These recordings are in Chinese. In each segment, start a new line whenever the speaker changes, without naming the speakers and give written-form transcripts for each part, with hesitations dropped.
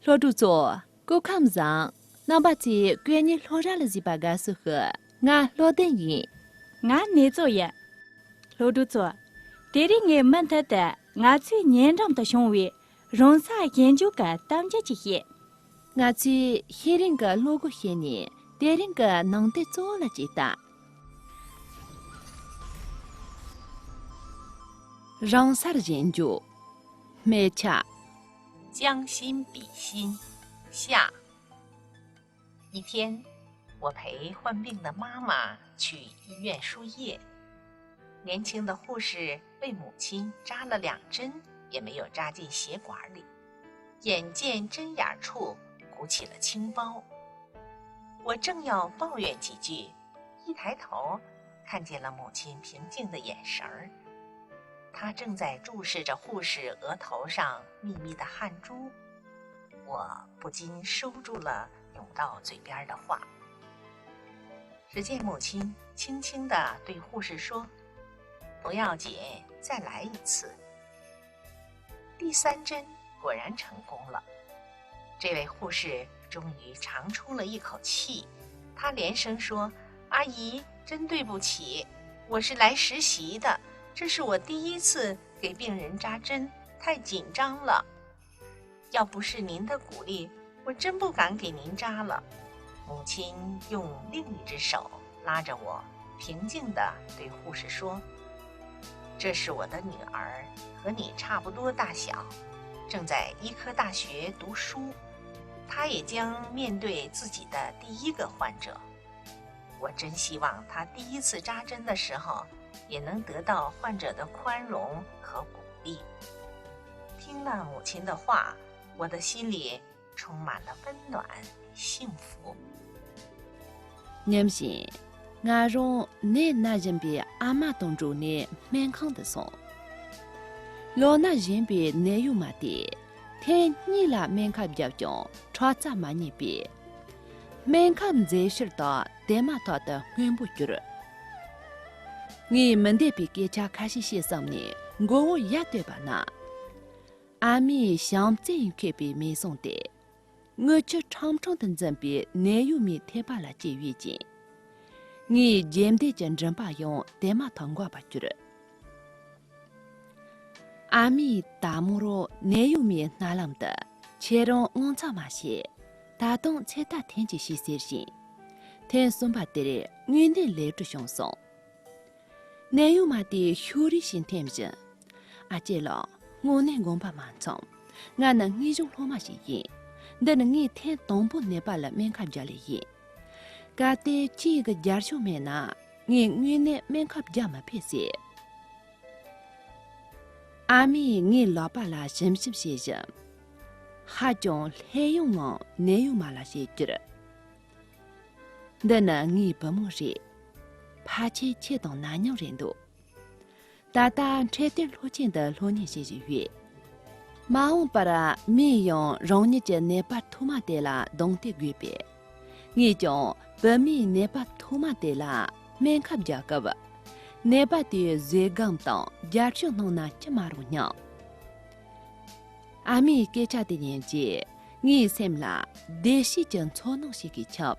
罗主座，我看不上，那把这关于罗ra了几把个时候，俺罗等人，
俺你做也，老多做，这里俺们他的，俺最年长的兄弟，荣萨研究个当家这些，
俺去黑人个罗个些年，别人个弄得做了几大。让啥的研究，没差。
将心比心，下。一天，我陪患病的妈妈去医院输液，年轻的护士为母亲扎了2针，也没有扎进血管里，眼见针眼处鼓起了青包。我正要抱怨几句，一抬头看见了母亲平静的眼神儿。他正在注视着护士额头上密密的汗珠，我不禁收住了涌到嘴边的话。只见母亲轻轻地对护士说：“不要紧，再来一次。”第3针果然成功了，这位护士终于长出了一口气，她连声说：“阿姨，真对不起，我是来实习的。这是我第1次给病人扎针，太紧张了。要不是您的鼓励，我真不敢给您扎了。”母亲用另一只手拉着我，平静地对护士说：“这是我的女儿，和你差不多大小，正在医科大学读书，她也将面对自己的第1个患者。我真希望她第1次扎针的时候，也能得到患者的宽容和鼓励。”听了母亲的话，我的心里充满了温暖与幸福。
娘亲，俺让你那人比阿妈当主呢蛮康的送，老那人比你有嘛的，天你啦蛮卡比较重，吵杂嘛你比，蛮卡在识到得嘛他的远不绝了。你们得比给家开始些什么呢？我也对吧呢？阿米想真可比没送的。我这长长的针比你有没贴把了节约金？你见得真正把用得嘛通过把绝了。阿米大木罗你有没拿来的？切让我操嘛些，打动切打天气些些心，天松把的嘞，我的来着相送。你有嘛的修理心天着？阿姐了，我那公把蛮长，俺那你就罗嘛些人。但是你天东部那边了，没看家里人。噶的几个家乡面呐，你那没看家嘛偏些。阿米，你老爸啦，是不是些人？哈种利用我，你有嘛那些着？但是你不么事，怕切到哪样人都。大大这点路线的路年些月。马翁把它没用容易在那把土马的啦，懂得区别。你讲不米那把土马的啦，没看家个吧？那把的最刚当，家乡弄那这马路鸟。阿米给家的年纪，你xem啦，得是真错弄些给巧。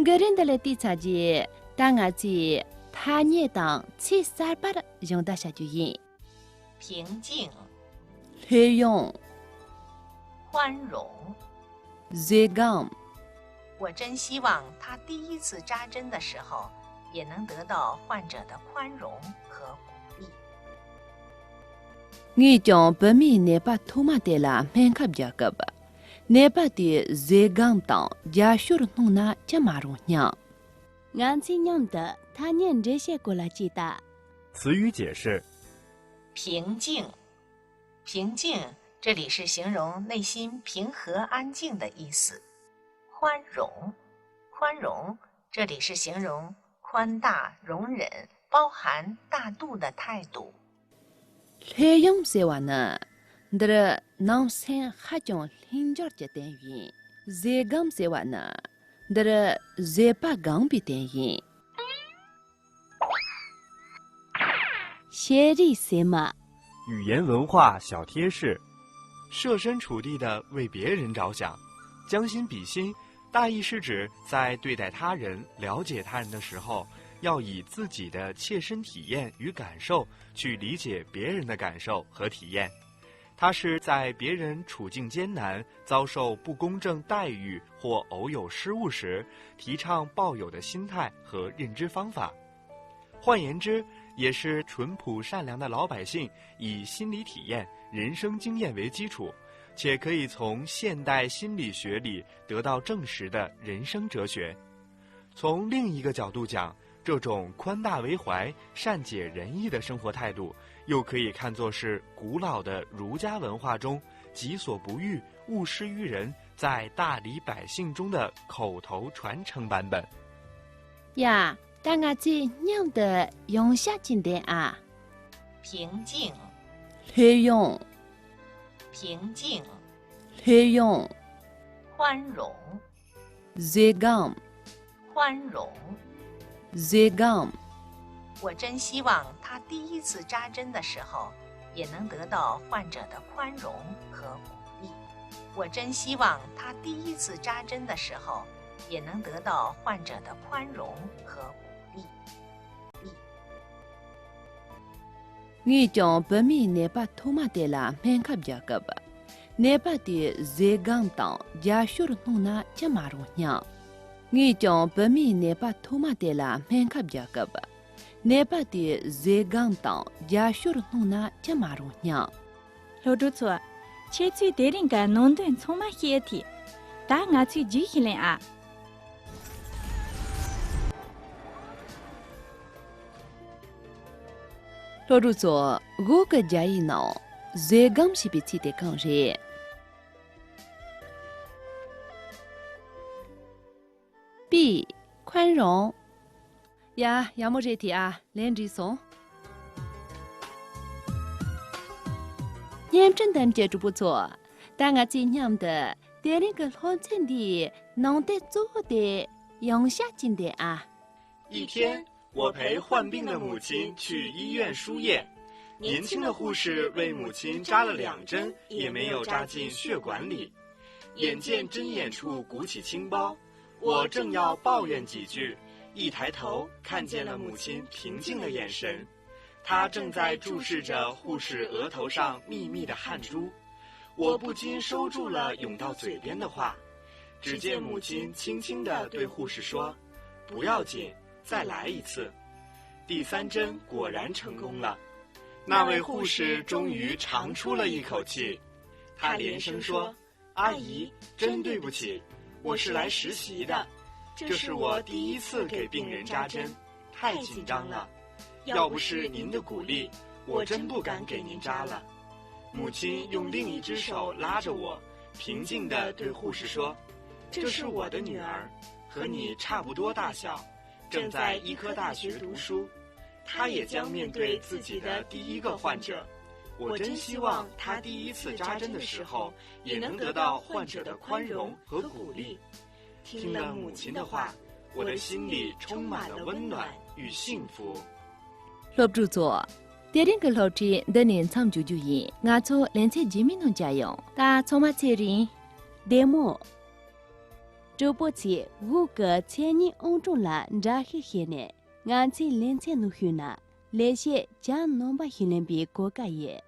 个人的来地差节，当阿姐他也当七三八的用得下去赢。
平静。
利用
宽容，
最刚。
我真希望他第1次扎针的时候，也能得到患者的宽容和鼓励。
你讲不米那把土马的啦，蛮看家个吧？那把的最刚当家属弄那这马路娘。
俺亲娘的，他念这些过来记得。
词语解释：
平静。平静，这里是形容内心平和安静的意思。宽容，宽容，这里是形容宽大容忍、包含大度的态度。
利用些话呢，这能先还讲邻家这等于，最刚些话呢，这最把刚比等于。
写的什么？
语言文化小贴士：设身处地地为别人着想。将心比心，大意是指在对待他人、了解他人的时候，要以自己的切身体验与感受去理解别人的感受和体验。它是在别人处境艰难、遭受不公正待遇或偶有失误时，提倡抱有的心态和认知方法。换言之，也是淳朴善良的老百姓以心理体验、人生经验为基础，且可以从现代心理学里得到证实的人生哲学。从另一个角度讲，这种宽大为怀、善解人意的生活态度，又可以看作是古老的儒家文化中己所不欲，勿施于人，在大理百姓中的口头传承版本。
呀，大家这样的用下经典啊，
平静，
利用，
平静，
利用，
宽容，
热刚，
宽容。
热刚，
我真希望他第一次扎针的时候，也能得到患者的宽容和鼓励。我真希望他第一次扎针的时候，也能得到患者的宽容和鼓励。
你将本面内巴托马德拉面卡比个吧，内巴的热刚当加修的弄那加马容样。你将本面内巴托马德拉面卡比个吧，内巴的热刚当加修的弄那加马容样。
老朱错，切最得人个弄顿从嘛些体，但我最注意了啊。
老朱说，我个家一闹，热刚是比起的更热。B 宽容呀，要么这题啊，连着送。验证的接触不错，但我今年的第二个好真的弄得做的用下进的啊。
一天，我陪患病的母亲去医院输液，年轻的护士为母亲扎了2针，也没有扎进血管里。眼见针眼处鼓起青包，我正要抱怨几句，一抬头看见了母亲平静的眼神，她正在注视着护士额头上密密的汗珠。我不禁收住了涌到嘴边的话。只见母亲轻轻地对护士说：“不要紧，再来一次。”第3针果然成功了，那位护士终于长出了一口气，她连声说：“阿姨，真对不起，我是来实习的，这是我第一次给病人扎针，太紧张了，要不是您的鼓励，我真不敢给您扎了。”母亲用另一只手拉着我，平静地对护士说：“这是我的女儿，和你差不多大小，正在医科大学读书，她也将面对自己的第1个患者。我真希望她第1次扎针的时候，也能得到患者的宽容和鼓励。”听了母亲的话，我的心里充满了温暖与幸福。
老朱做，第二个老师的年长就业，我做连在居民农家用，他从嘛这人，demo。周波节5个千年欧洲啦，扎黑黑呢，俺在连在努去呢，那些将农把黑人比国家也。